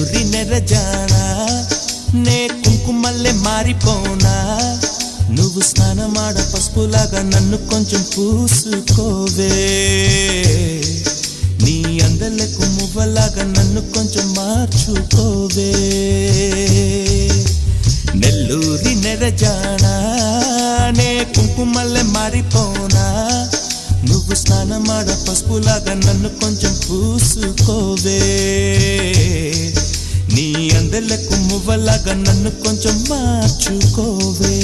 నెల్లూరి నెరజానా నే కుంకుమల్లే మారిపోనా నువ్వు స్నానమాడ పసుపులాగా నన్ను కొంచెం పూసుకోవే నీ అందలకు మువ్వలాగా నన్ను కొంచెం మార్చుకోవే నెల్లూరి నెరజానా నే కుంకుమల్లే మారిపోనా నువ్వు స్నానమాడ పసుపులాగా నన్ను కొంచెం పూసుకోవే నీ అందలకు మువ్వలాగా నన్ను కొంచెం మార్చుకోవే